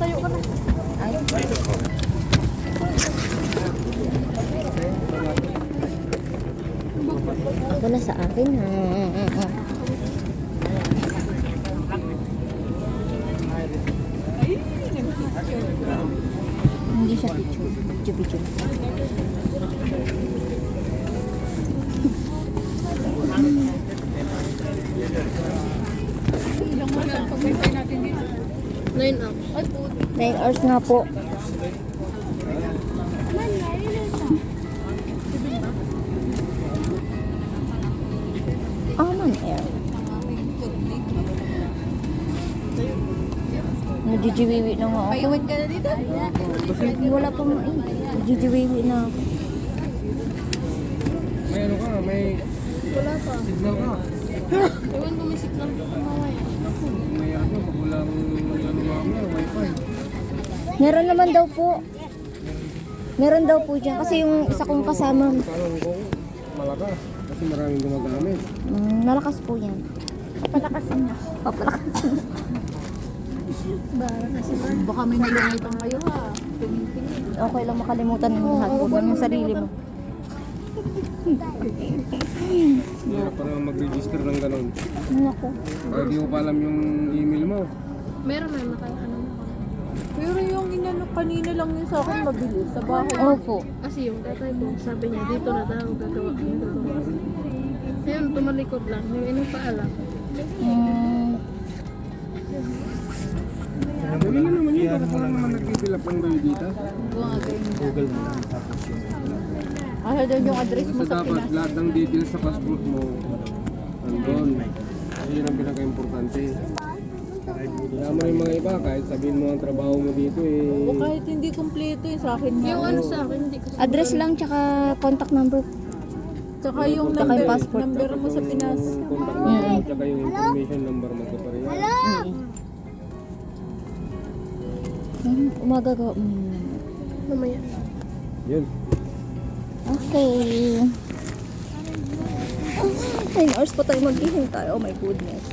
tayo ka na. Ay. Ako na sa akin. Hindi siya picture. Picture. Ilang oras ang pagbantay natin dito? 9 hours. Ay, puti. 9 hours nga po. Man air. Najijiwiwi na nga ako. Paiwan ka na dito? Wala pa nga eh. Najijiwiwi na ako. May ano ka, may Wala pa. signal ka. Ewan ko may signal ko kumaway. May ano, pag walang ano mamaya, wifi. Meron naman daw po. Meron daw po dyan. Kasi yung isa kong kasama, Parang ko, malakas. Kasi maraming gumagamit. malakas po yan. Papalakasin niya. Papalakasin. Baka may nalungitan kayo ha. Tingin-tingin. Okay lang makalimutan mo lahat. Huwag yung sarili mo. Hirap pa naman mag-register ng ganun. Naku. Kaya di ko pa alam yung email mo. Meron na naka-ano na. Pero yung inano kanina lang yun sa akin mabilis sa bahay. Opo. Kasi yung tatay ko, sabi niya, dito na daw gagawa ko yung gagawa. Ayun, tumalikod lang. Yung inong paalam. Dali na naman yun, bakit wala naman nag-fill up ng kayo dito? Google mo. Ano doon yung address mo Kasi sa dapat Pinas? lahat ng details sa passport mo, nandun. Kasi yun ang pinaka-importante. Kaya mo yung mga iba, kahit sabihin mo ang trabaho mo dito O eh. kahit hindi kumpleto yung sa akin nga. Yung ano sa akin, hindi ko Address lang tsaka contact number. Tsaka yung Tsaka yung number, passport. number mo sa Pinas. Yung contact number, tsaka yung information number mo ko pa rin. Umaga ko. mamaya. Yun. Okay. 9 hours pa tayo maghihintay. Oh my goodness.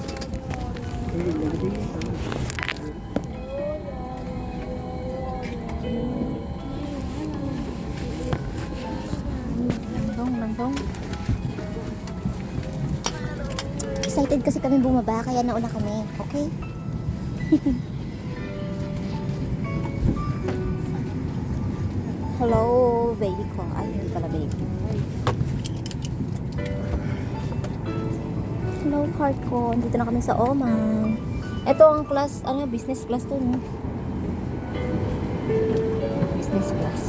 Nandong. Excited kasi kami bumaba, kaya nauna kami. Okay? Hello, baby ko. Ay, hindi pala baby. Hello, heart ko. Dito na kami sa Oman. Ito ang class, business class to, no? Business class.